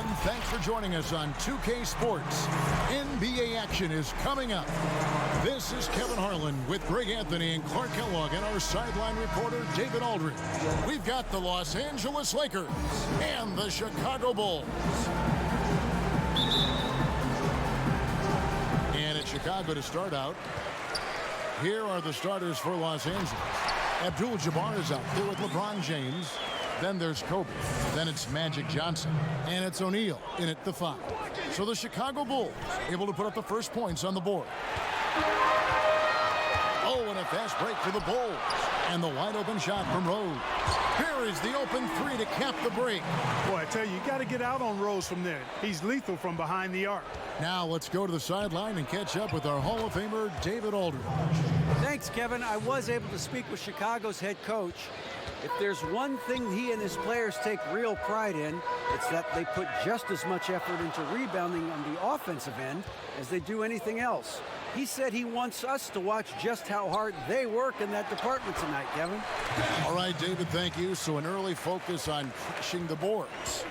everyone. Thanks for joining us on 2K Sports. NBA action is coming up. This is Kevin Harlan with Greg Anthony and Clark Kellogg and our sideline reporter, David Aldridge. We've got the Los Angeles Lakers and the Chicago Bulls. And it's Chicago to start out. Here are the starters for Los Angeles. Abdul-Jabbar is out there with LeBron James. Then there's Kobe. Then it's Magic Johnson. And it's O'Neal in at the 5. So the Chicago Bulls able to put up the first points on the board. Oh, and a fast break for the Bulls. And the wide open shot from Rose. Here is the open three to cap the break. Boy, I tell you, you got to get out on Rose from there. He's lethal from behind the arc. Now let's go to the sideline and catch up with our Hall of Famer, David Aldridge. Thanks, Kevin. I was able to speak with Chicago's head coach. If there's one thing he and his players take real pride in, it's that they put just as much effort into rebounding on the offensive end as they do anything else. He said he wants us to watch just how hard they work in that department tonight, Kevin. All right, David, thank you. So an early focus on crashing the boards.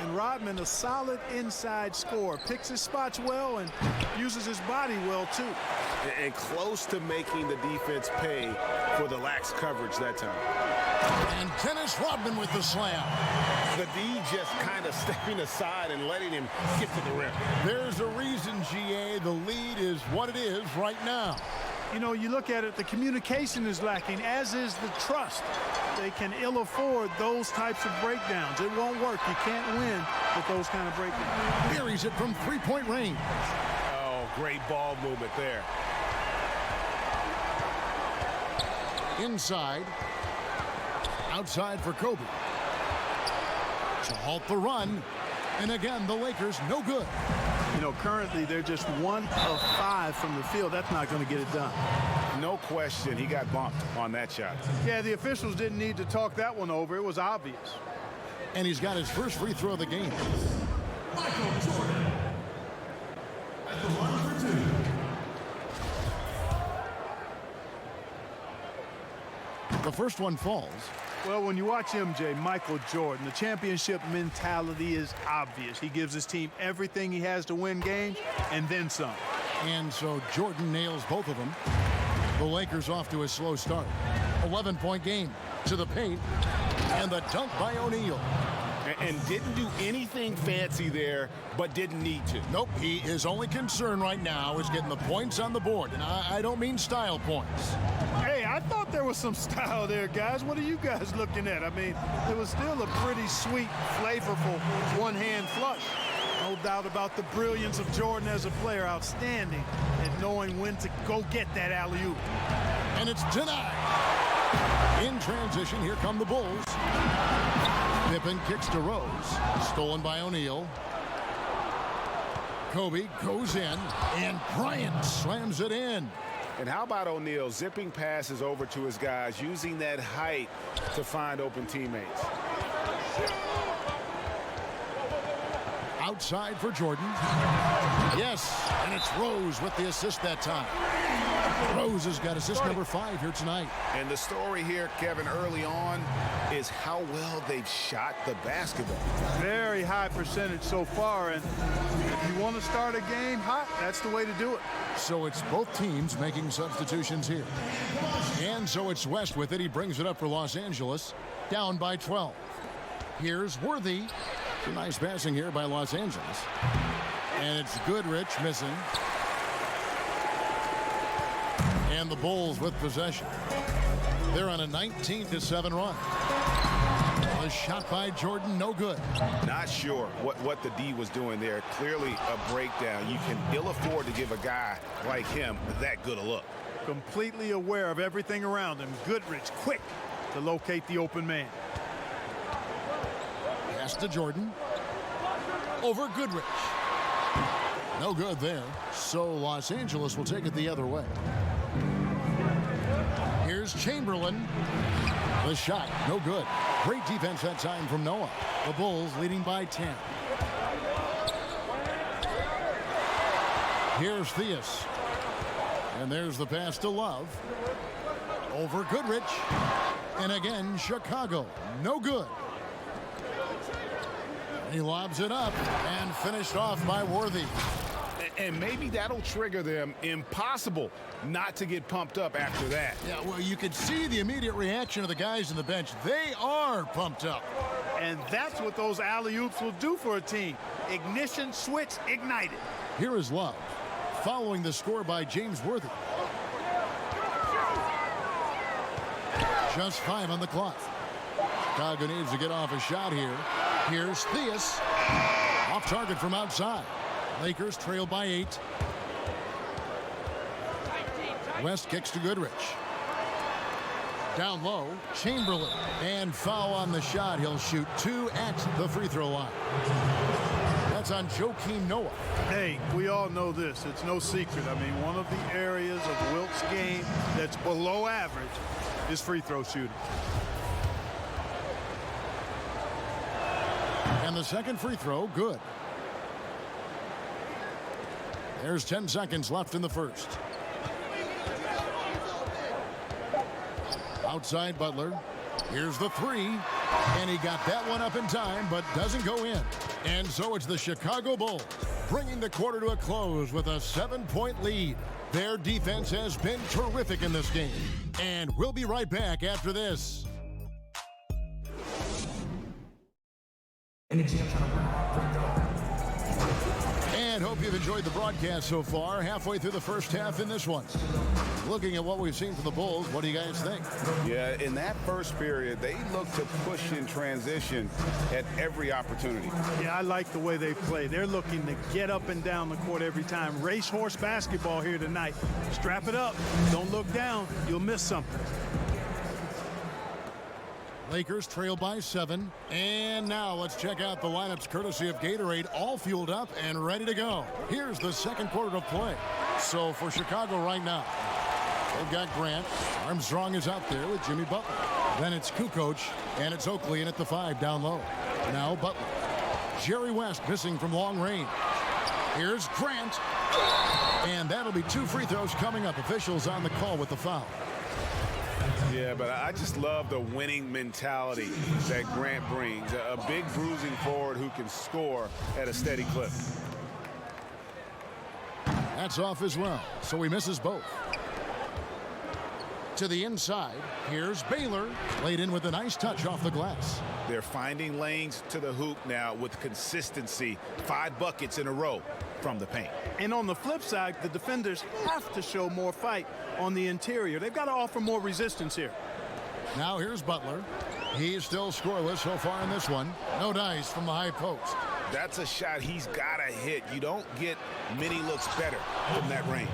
And Rodman, a solid inside scorer, picks his spots well and uses his body well, too. And close to making the defense pay for the lax coverage that time. And Dennis Rodman with the slam. The D just kind of stepping aside and letting him get to the rim. There's a reason, GA, the lead is what it is right now. You know, you look at it, the communication is lacking, as is the trust. They can ill afford those types of breakdowns. It won't work. You can't win with those kind of breakdowns. Buries it from three-point range. Oh, great ball movement there. Inside. Outside for Kobe. To halt the run. And again, the Lakers no good. You know, currently they're just 1 of 5 from the field. That's not going to get it done. No question, he got bumped on that shot. Yeah, the officials didn't need to talk that one over. It was obvious. And he's got his first free throw of the game. Michael Jordan at the line for 2. The first one falls. Well, when you watch MJ, Michael Jordan, the championship mentality is obvious. He gives his team everything he has to win games, and then some. And so Jordan nails both of them. The Lakers off to a slow start. 11-point game to the paint. And the dunk by O'Neal. And didn't do anything fancy there, but didn't need to. Nope, his only concern right now is getting the points on the board. And I don't mean style points. Hey, I thought there was some style there, guys. What are you guys looking at? I mean, it was still a pretty sweet, flavorful one-hand flush. No doubt about the brilliance of Jordan as a player. Outstanding at knowing when to go get that alley-oop. And it's denied. In transition, here come the Bulls. Pippen kicks to Rose. Stolen by O'Neal. Kobe goes in, and Bryant slams it in. And how about O'Neal zipping passes over to his guys, using that height to find open teammates. Outside for Jordan. Yes, and it's Rose with the assist that time. Rose has got assist number 5 here tonight. And the story here, Kevin, early on is how well they've shot the basketball. Very high percentage so far, and if you want to start a game hot, that's the way to do it. So it's both teams making substitutions here. And so it's West with it. He brings it up for Los Angeles, down by 12. Here's Worthy. Nice passing here by Los Angeles. And it's Goodrich missing. And the Bulls with possession. They're on a 19-7 run. A shot by Jordan, no good. Not sure what the D was doing there. Clearly a breakdown. You can ill afford to give a guy like him that good a look. Completely aware of everything around him. Goodrich quick to locate the open man. Pass to Jordan. Over Goodrich. No good there. So Los Angeles will take it the other way. Here's Chamberlain. The shot, no good. Great defense that time from Noah. The Bulls leading by 10. Here's Theus. And there's the pass to Love. Over Goodrich. And again, Chicago. No good. He lobs it up and finished off by Worthy. And maybe that'll trigger them. Impossible not to get pumped up after that. Yeah, well, you could see the immediate reaction of the guys in the bench. They are pumped up. And that's what those alley-oops will do for a team. Ignition switch ignited. Here is Love, following the score by James Worthy. Just 5 on the clock. Chicago needs to get off a shot here. Here's Theus. Off target from outside. Lakers trail by 8. West kicks to Goodrich. Down low, Chamberlain. And foul on the shot. He'll shoot 2 at the free throw line. That's on Joakim Noah. Hey, we all know this. It's no secret. I mean, one of the areas of Wilt's game that's below average is free throw shooting. And the second free throw, good. There's 10 seconds left in the first. Outside Butler. Here's the 3. And he got that one up in time, but doesn't go in. And so it's the Chicago Bulls bringing the quarter to a close with a 7-point lead. Their defense has been terrific in this game. And we'll be right back after this. And hope you've enjoyed the broadcast so far. Halfway through the first half in this one. Looking at what we've seen from the Bulls, what do you guys think? Yeah, in that first period, they looked to push in transition at every opportunity. Yeah, I like the way they play. They're looking to get up and down the court every time. Racehorse basketball here tonight. Strap it up. Don't look down. You'll miss something. Lakers trail by 7. And now let's check out the lineups courtesy of Gatorade, all fueled up and ready to go. Here's the second quarter of play. So for Chicago right now, they've got Grant. Armstrong is out there with Jimmy Butler. Then it's Kukoc, and it's Oakley in at the 5 down low. Now Butler. Jerry West missing from long range. Here's Grant. And that'll be 2 free throws coming up. Officials on the call with the foul. Yeah, but I just love the winning mentality that Grant brings. A big bruising forward who can score at a steady clip. That's off as well, so he misses both. To the inside, here's Baylor, laid in with a nice touch off the glass. They're finding lanes to the hoop now with consistency. 5 buckets in a row from the paint. And on the flip side, the defenders have to show more fight on the interior. They've got to offer more resistance here. Now here's Butler. He's still scoreless so far in this one. No dice from the high post. That's a shot he's got to hit. You don't get many looks better from that range.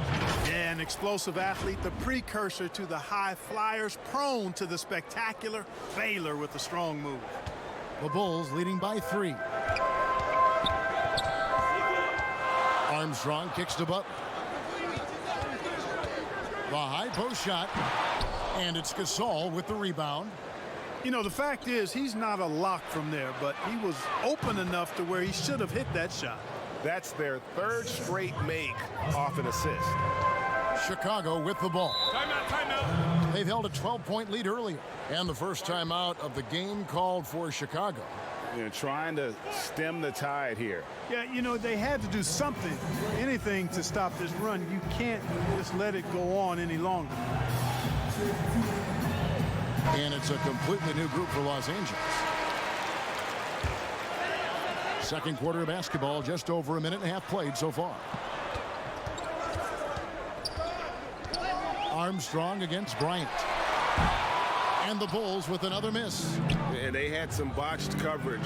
Yeah, an explosive athlete, the precursor to the high flyers, prone to the spectacular. Baylor with a strong move. The Bulls leading by 3. Armstrong kicks to Butler. The high post shot, and it's Gasol with the rebound. You know, the fact is he's not a lock from there, but he was open enough to where he should have hit that shot. That's their 3rd straight make off an assist. Chicago with the ball. Timeout, timeout. They've held a 12-point lead earlier, and the first timeout of the game called for Chicago. You know, trying to stem the tide here. Yeah, you know, they had to do something, anything to stop this run. You can't just let it go on any longer. And it's a completely new group for Los Angeles. Second quarter of basketball, just over a minute and a half played so far. Armstrong against Bryant. And the Bulls with another miss. And they had some botched coverage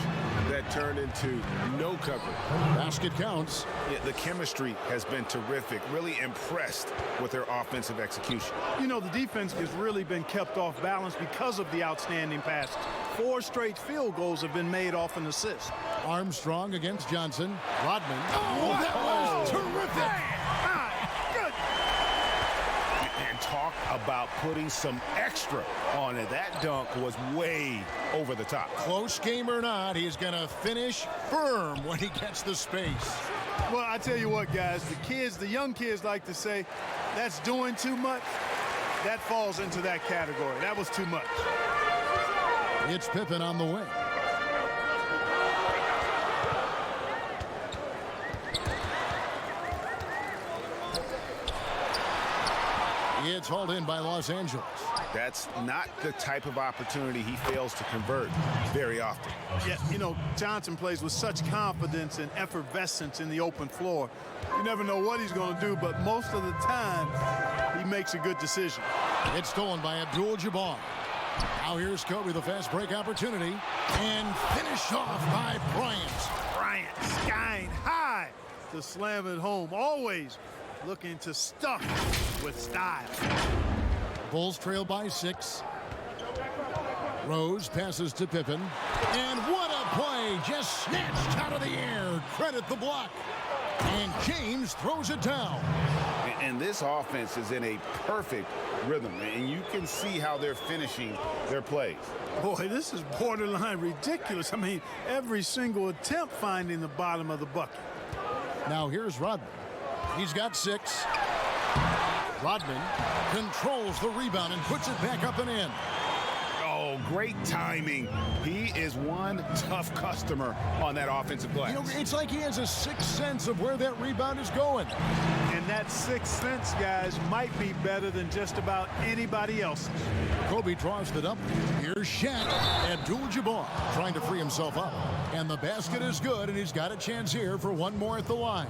that turned into no coverage. Basket counts. Yeah, the chemistry has been terrific. Really impressed with their offensive execution. You know, the defense has really been kept off balance because of the outstanding passes. 4 straight field goals have been made off an assist. Armstrong against Johnson. Rodman. Oh, that was terrific. And talk about putting some extra on it. That dunk was way over the top. Close game or not, he's going to finish firm when he gets the space. Well, I tell you what, guys, the young kids like to say, that's doing too much. That falls into that category. That was too much. It's Pippen on the wing. it's hauled in by Los Angeles. That's not the type of opportunity he fails to convert very often. Yeah, you know, Johnson plays with such confidence and effervescence in the open floor. You never know what he's going to do, but most of the time, he makes a good decision. It's stolen by Abdul-Jabbar. Now here's Kobe, the fast break opportunity, and finished off by Bryant. Bryant skying high to slam it home, always looking to stuff with style. Bulls trail by 6. Rose passes to Pippen, and what a play, just snatched out of the air. Credit the block, and James throws it down. And this offense is in a perfect rhythm, and you can see how they're finishing their plays. Boy, this is borderline ridiculous. I mean, every single attempt finding the bottom of the bucket. Now here's Rodman. He's got 6. Rodman controls the rebound and puts it back up and in. Oh, great timing. He is one tough customer on that offensive glass. You know, it's like he has a sixth sense of where that rebound is going. And that sixth sense, guys, might be better than just about anybody else's. Kobe draws the double. Here's Shaq. Abdul-Jabbar trying to free himself up. And the basket is good, and he's got a chance here for one more at the line.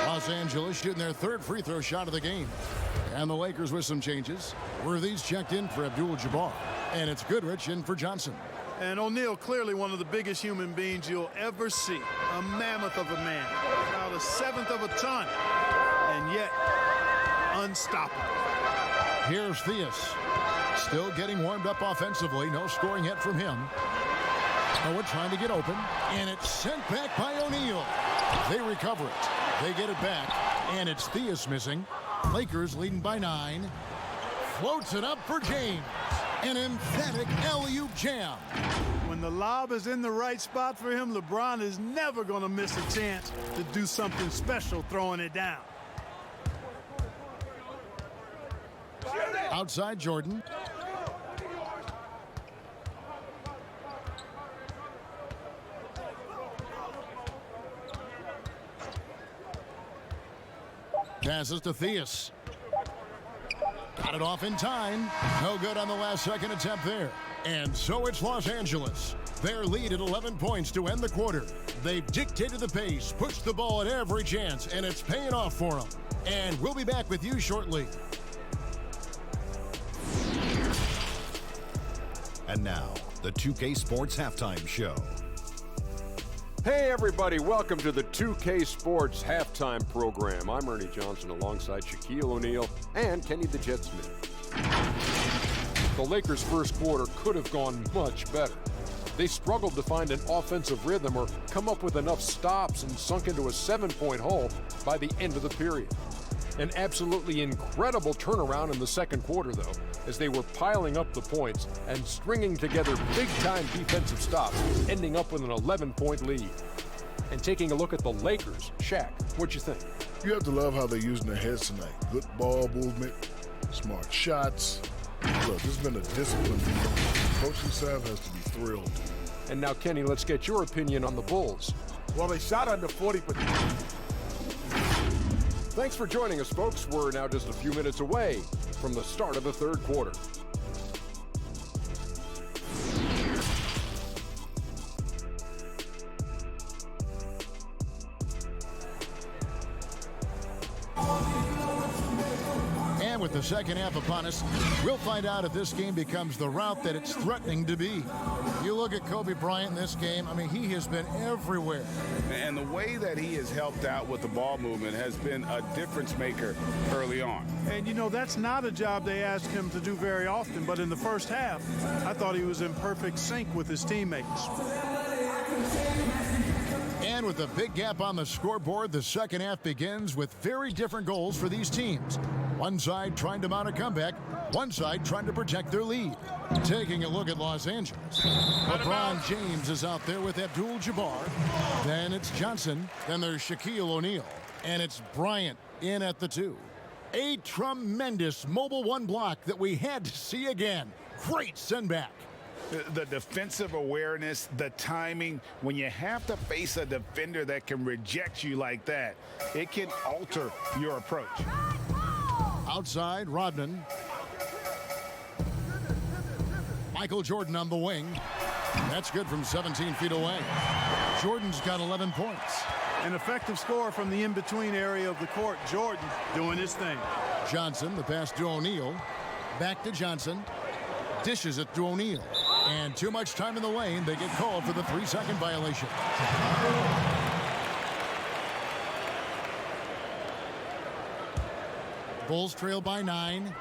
Los Angeles shooting their third free throw shot of the game. And the Lakers with some changes. Worthy's checked in for Abdul-Jabbar. And it's Goodrich in for Johnson. And O'Neal, clearly one of the biggest human beings you'll ever see. A mammoth of a man. About a seventh of a ton. And yet, unstoppable. Here's Theus. Still getting warmed up offensively. No scoring yet from him. Noah trying to get open. And it's sent back by O'Neal. They recover it. They get it back. And it's Theus missing. Lakers leading by 9. Floats it up for James. An emphatic alley-oop jam. When the lob is in the right spot for him, LeBron is never going to miss a chance to do something special throwing it down. Outside Jordan. Passes to Theus. Got it off in time. No good on the last second attempt there. And so it's Los Angeles. Their lead at 11 points to end the quarter. They've dictated the pace, pushed the ball at every chance, and it's paying off for them. And we'll be back with you shortly. And now, the 2K Sports Halftime Show. Hey everybody, welcome to the 2K Sports Halftime Program. I'm Ernie Johnson alongside Shaquille O'Neal and Kenny the Jet Smith. The Lakers' first quarter could have gone much better. They struggled to find an offensive rhythm or come up with enough stops and sunk into a 7-point hole by the end of the period. An absolutely incredible turnaround in the second quarter, though, as they were piling up the points and stringing together big-time defensive stops, ending up with an 11-point lead. And taking a look at the Lakers, Shaq, what'd you think? You have to love how they're using their heads tonight. Good ball movement, smart shots. Look, this has been a discipline. The coaching staff has to be thrilled. And now, Kenny, let's get your opinion on the Bulls. Well, they shot under 40%. Thanks for joining us, folks. We're now just a few minutes away from the start of the third quarter. And with the second half upon us, we'll find out if this game becomes the route that it's threatening to be. You look at Kobe Bryant in this game, I mean, he has been everywhere. And the way that he has helped out with the ball movement has been a difference maker early on. And, you know, that's not a job they ask him to do very often, but in the first half, I thought he was in perfect sync with his teammates. And with a big gap on the scoreboard, the second half begins with very different goals for these teams. One side trying to mount a comeback, one side trying to protect their lead. Taking a look at Los Angeles. LeBron James is out there with Abdul-Jabbar. Then it's Johnson. Then there's Shaquille O'Neal. And it's Bryant in at the 2. A tremendous mobile one block that we had to see again. Great send back. The defensive awareness, the timing, when you have to face a defender that can reject you like that, it can alter your approach. Outside, Rodman. Michael Jordan on the wing. That's good from 17 feet away. Jordan's got 11 points. An effective score from the in-between area of the court. Jordan doing his thing. Johnson, the pass to O'Neal. Back to Johnson. Dishes it to O'Neal. And too much time in the lane. They get called for the 3-second violation. Bulls trail by 9.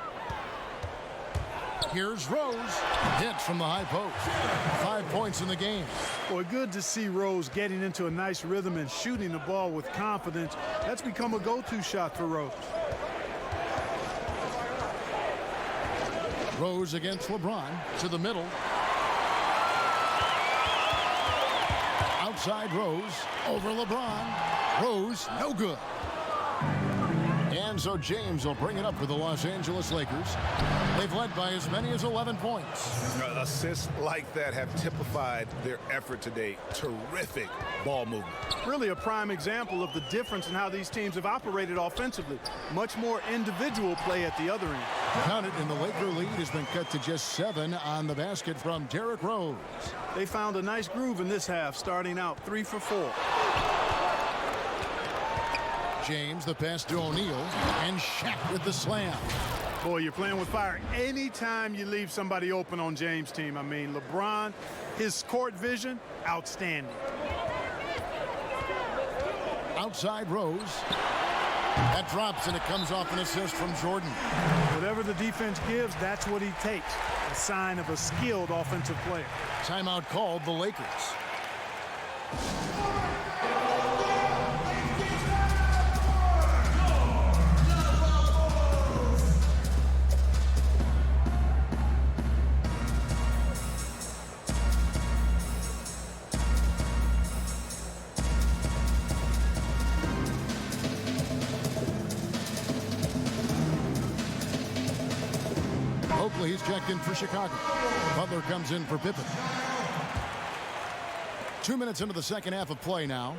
Here's Rose. Hits from the high post. 5 points in the game. Boy, good to see Rose getting into a nice rhythm and shooting the ball with confidence. That's become a go-to shot for Rose. Rose against LeBron to the middle. Outside Rose over LeBron. Rose, no good. And so James will bring it up for the Los Angeles Lakers. They've led by as many as 11 points. Assists like that have typified their effort today. Terrific ball movement. Really a prime example of the difference in how these teams have operated offensively. Much more individual play at the other end. Count it, and the Laker lead has been cut to just 7 on the basket from Derrick Rose. They found a nice groove in this half, starting out 3 for 4. James, the pass to O'Neal, and Shaq with the slam. Boy, you're playing with fire anytime you leave somebody open on James' team. I mean, LeBron, his court vision, outstanding. Outside Rose. That drops, and it comes off an assist from Jordan. Whatever the defense gives, that's what he takes. A sign of a skilled offensive player. Timeout called the Lakers. He's checked in for Chicago. Butler comes in for Pippen. 2 minutes into the second half of play now.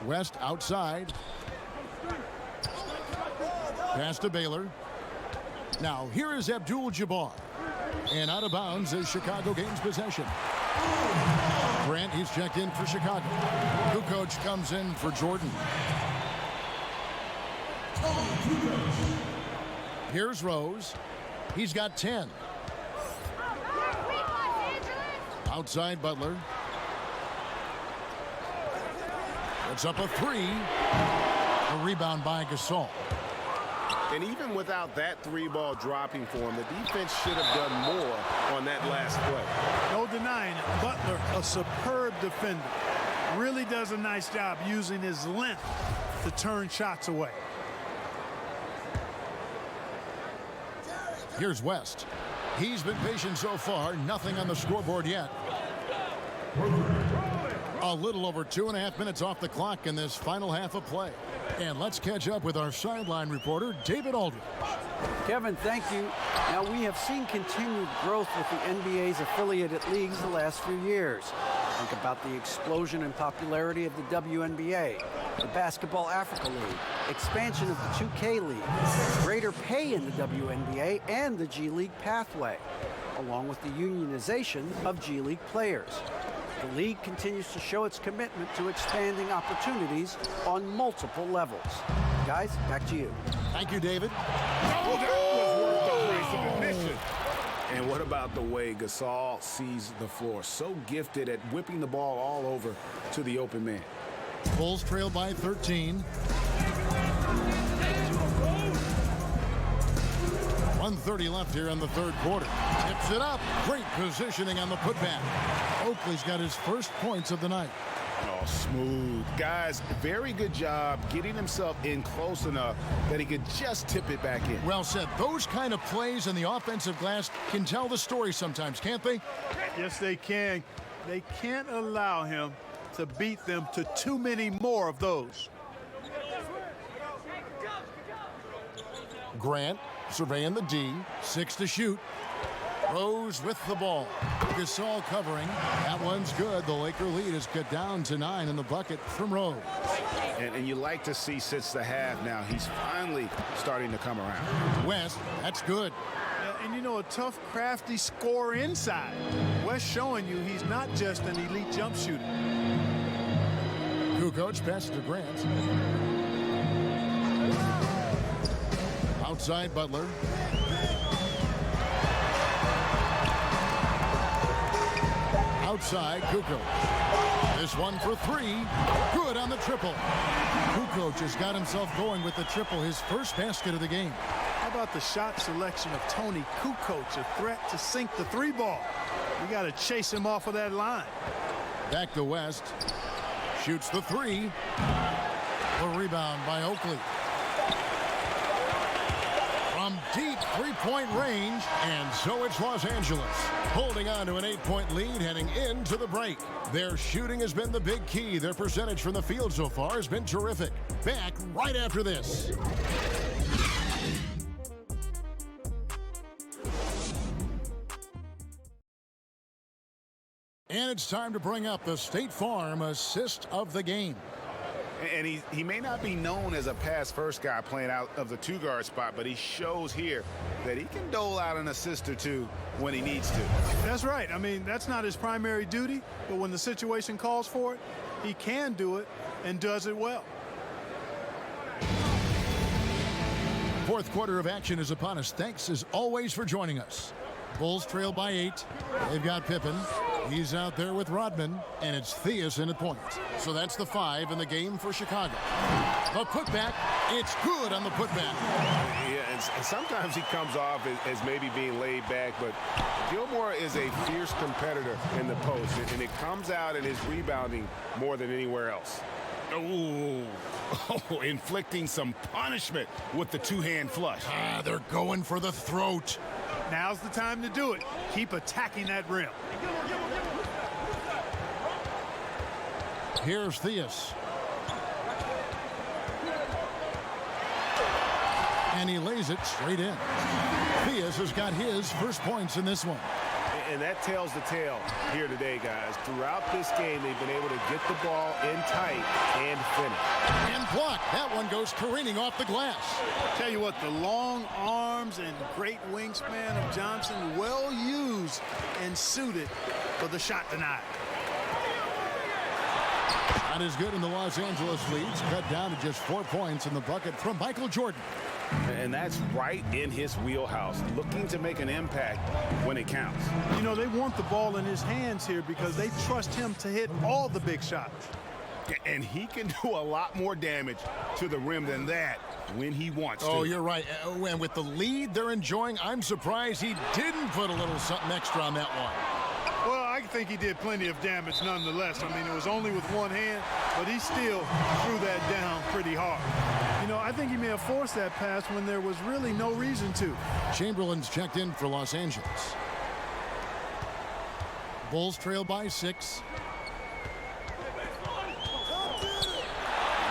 West outside. Pass to Baylor. Now here is Abdul-Jabbar. And out of bounds as Chicago gains possession. Grant, he's checked in for Chicago. Kukoc comes in for Jordan. Here's Rose. He's got 10. Outside Butler. It's up a 3. A rebound by Gasol. And even without that 3-ball dropping for him, the defense should have done more on that last play. No denying it. Butler, a superb defender. Really does a nice job using his length to turn shots away. Here's West. He's been patient so far. Nothing on the scoreboard yet. A little over 2.5 minutes off the clock in this final half of play. And let's catch up with our sideline reporter, David Aldridge. Kevin, thank you. Now, we have seen continued growth with the NBA's affiliated leagues the last few years. Think about the explosion in popularity of the WNBA, the Basketball Africa League, expansion of the 2K League, greater pay in the WNBA, and the G League pathway, along with the unionization of G League players. The league continues to show its commitment to expanding opportunities on multiple levels. Guys, back to you. Thank you, David. Oh, that was worth the price of admission. And what about the way Gasol sees the floor? So gifted at whipping the ball all over to the open man. Bulls trail by 13. 1:30 left here in the third quarter. Tips it up. Great positioning on the putback. Oakley's got his first points of the night. Oh, smooth. Guys, very good job getting himself in close enough that he could just tip it back in. Well said. Those kind of plays in the offensive glass can tell the story sometimes, can't they? Yes, they can. They can't allow him to beat them to too many more of those. Grant surveying the D. 6 to shoot. Rose with the ball. Gasol covering. That one's good. The Laker lead is cut down to 9 in the bucket from Rose. And you like to see since the half now, he's finally starting to come around. West, that's good. And you know, a tough, crafty scorer inside. West showing you he's not just an elite jump shooter. Kukoc passes to Grant. Outside Butler. Outside Kukoc. This one for 3. Good on the triple. Kukoc has got himself going with the triple, his first basket of the game. How about the shot selection of Tony Kukoc, a threat to sink the 3 ball. You got to chase him off of that line. Back to West. Shoots the 3. A rebound by Oakley. From deep three-point range, and so it's Los Angeles, holding on to an 8-point lead heading into the break. Their shooting has been the big key. Their percentage from the field so far has been terrific. Back right after this. And it's time to bring up the State Farm assist of the game. And he may not be known as a pass-first guy playing out of the 2-guard spot, but he shows here that he can dole out an assist or 2 when he needs to. That's right. I mean, that's not his primary duty, but when the situation calls for it, he can do it and does it well. Fourth quarter of action is upon us. Thanks, as always, for joining us. Bulls trail by 8. They've got Pippen. He's out there with Rodman, and it's Thiessen at point. So that's the 5 in the game for Chicago. The putback, it's good on the putback. Yeah, and sometimes he comes off as maybe being laid back, but Gilmore is a fierce competitor in the post, and it comes out in his rebounding more than anywhere else. Oh, inflicting some punishment with the 2-hand flush. They're going for the throat. Now's the time to do it. Keep attacking that rim. Here's Theus. And he lays it straight in. Theus has got his first points in this one. And that tells the tale here today, guys. Throughout this game, they've been able to get the ball in tight and finish. And blocked. That one goes careening off the glass. Tell you what, the long arms and great wingspan of Johnson, well used and suited for the shot denied. Not as good in the Los Angeles leads. Cut down to just 4 points in the bucket from Michael Jordan. And that's right in his wheelhouse, looking to make an impact when it counts. You know, they want the ball in his hands here because they trust him to hit all the big shots. And he can do a lot more damage to the rim than that when he wants to. Oh, you're right. And with the lead they're enjoying, I'm surprised he didn't put a little something extra on that one. Well, I think he did plenty of damage nonetheless. I mean, it was only with one hand, but he still threw that down pretty hard. You know, I think he may have forced that pass when there was really no reason to. Chamberlain's checked in for Los Angeles. Bulls trail by 6.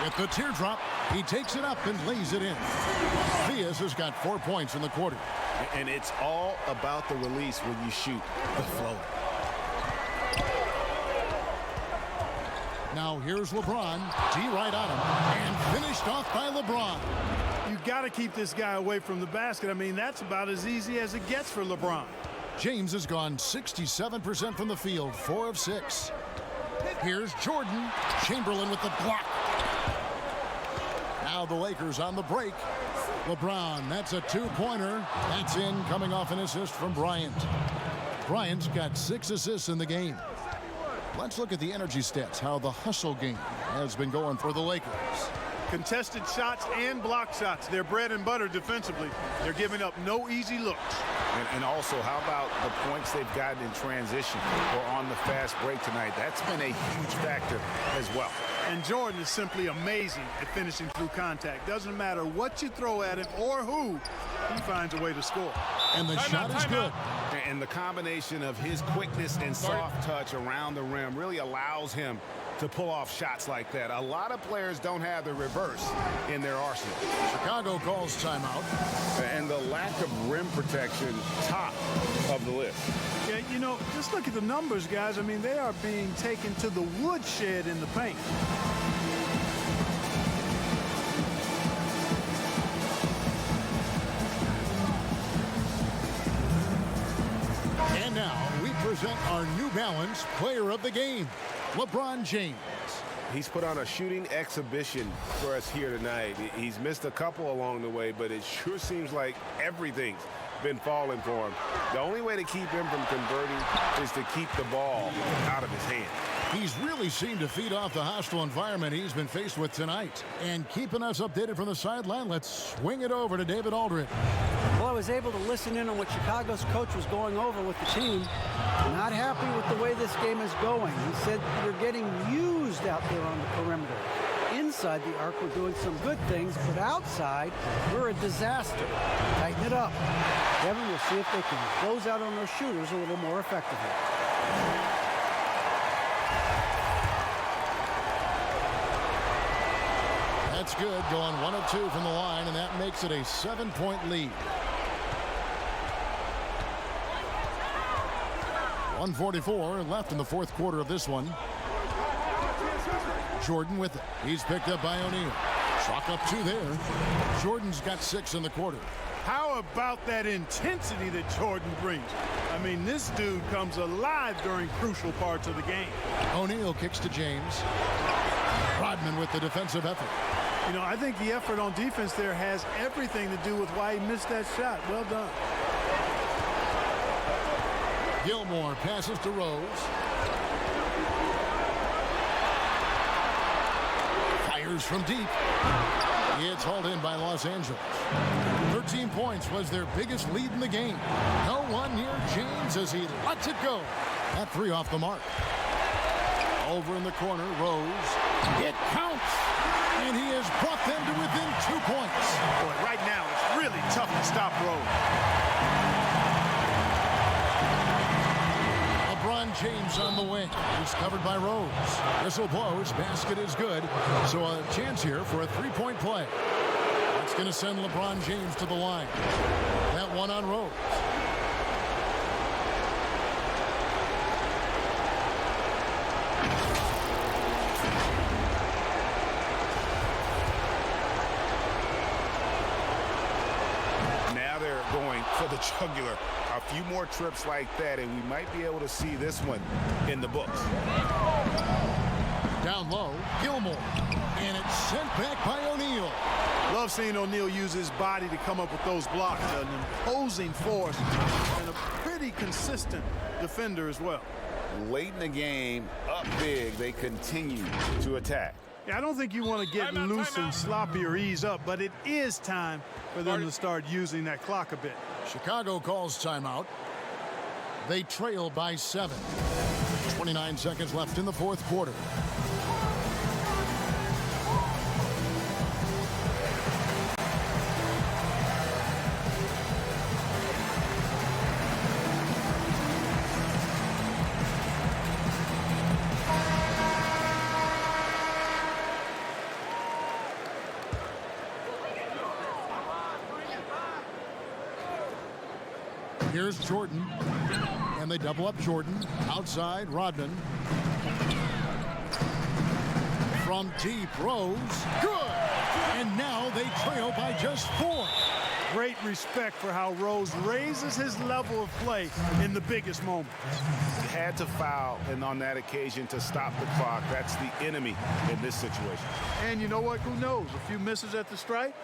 With the teardrop, he takes it up and lays it in. Theus has got 4 points in the quarter. And it's all about the release when you shoot the floater. Now here's LeBron. D right on him. And finished off by LeBron. You got to keep this guy away from the basket. I mean, that's about as easy as it gets for LeBron. James has gone 67% from the field, 4 of 6. Here's Jordan. Chamberlain with the block. Now the Lakers on the break. LeBron, that's a 2-pointer. That's in, coming off an assist from Bryant. Bryant's got 6 assists in the game. Let's look at the energy stats, how the hustle game has been going for the Lakers. Contested shots and block shots. They're bread and butter defensively. They're giving up no easy looks. And also, how about the points they've gotten in transition or on the fast break tonight? That's been a huge factor as well. And Jordan is simply amazing at finishing through contact. Doesn't matter what you throw at him or who, he finds a way to score. And the shot is good. And the combination of his quickness and soft touch around the rim really allows him to pull off shots like that. A lot of players don't have the reverse in their arsenal. Chicago calls timeout. And the lack of rim protection, top of the list. Yeah, you know, just look at the numbers, guys. I mean, they are being taken to the woodshed in the paint. And now we present our New Balance Player of the Game, LeBron James. He's put on a shooting exhibition for us here tonight. He's missed a couple along the way, but it sure seems like everything's been falling for him. The only way to keep him from converting is to keep the ball out of his hand. He's really seemed to feed off the hostile environment he's been faced with tonight. And keeping us updated from the sideline, let's swing it over to David Aldridge. Well, I was able to listen in on what Chicago's coach was going over with the team. Not happy with the way this game is going. He said you're getting used out there on the perimeter. Inside the arc, we're doing some good things, but outside, we're a disaster. Tighten it up. Kevin, we'll see if they can close out on those shooters a little more effectively. That's good, going 1 of 2 from the line, and that makes it a 7-point lead. 1:44 left in the fourth quarter of this one. Jordan with it. He's picked up by O'Neal. Chalk up 2 there. Jordan's got 6 in the quarter. How about that intensity that Jordan brings? I mean, this dude comes alive during crucial parts of the game. O'Neal kicks to James. Rodman with the defensive effort. You know, I think the effort on defense there has everything to do with why he missed that shot. Well done. Gilmore passes to Rose. Fires from deep. It's hauled in by Los Angeles. 13 points was their biggest lead in the game. No one near James as he lets it go. That 3 off the mark. Over in the corner, Rose. It counts. And he has brought them to within 2 points. Boy, right now it's really tough to stop Rose. LeBron James on the wing. He's covered by Rose. Whistle blows. Basket is good. So a chance here for a 3-point play. That's going to send LeBron James to the line. That one on Rose. For the jugular. A few more trips like that, and we might be able to see this one in the books. Down low, Gilmore. And it's sent back by O'Neal. Love seeing O'Neal use his body to come up with those blocks. An imposing force and a pretty consistent defender as well. Late in the game, up big, they continue to attack. Yeah, I don't think you want to get loose and sloppy or ease up, but it is time for them to start using that clock a bit. Chicago calls timeout. They trail by 7. 29 seconds left in the fourth quarter. Here's Jordan, and they double up Jordan. Outside, Rodman. From deep, Rose. Good! And now they trail by just 4. Great respect for how Rose raises his level of play in the biggest moments. He had to foul, and on that occasion to stop the clock. That's the enemy in this situation. And you know what? Who knows? A few misses at the stripe,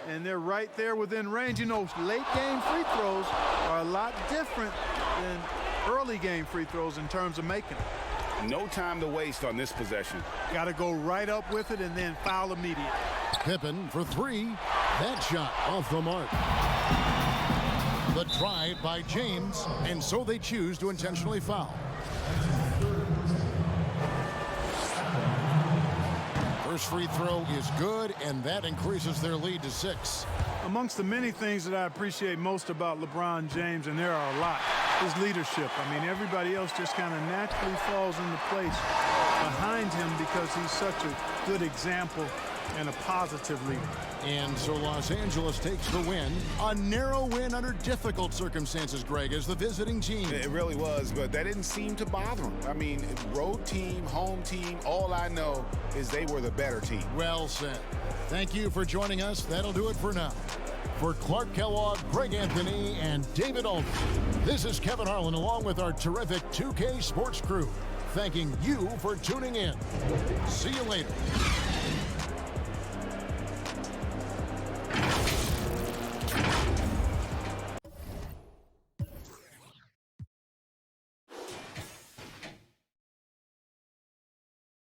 and they're right there within range. You know, late game free throws are a lot different than early game free throws in terms of making them. No time to waste on this possession. Got to go right up with it and then foul immediately. Pippen for 3. That shot off the mark. The drive by James, and so they choose to intentionally foul. First free throw is good, and that increases their lead to 6. Amongst the many things that I appreciate most about LeBron James, and there are a lot, his leadership. I mean, everybody else just kind of naturally falls into place behind him because he's such a good example and a positive leader. And so Los Angeles takes the win. A narrow win under difficult circumstances, Greg, as the visiting team. It really was, but that didn't seem to bother him. I mean, road team, home team, all I know is they were the better team. Well said. Thank you for joining us. That'll do it for now. For Clark Kellogg, Greg Anthony, and David Aldridge, this is Kevin Harlan along with our terrific 2K Sports crew, thanking you for tuning in. See you later.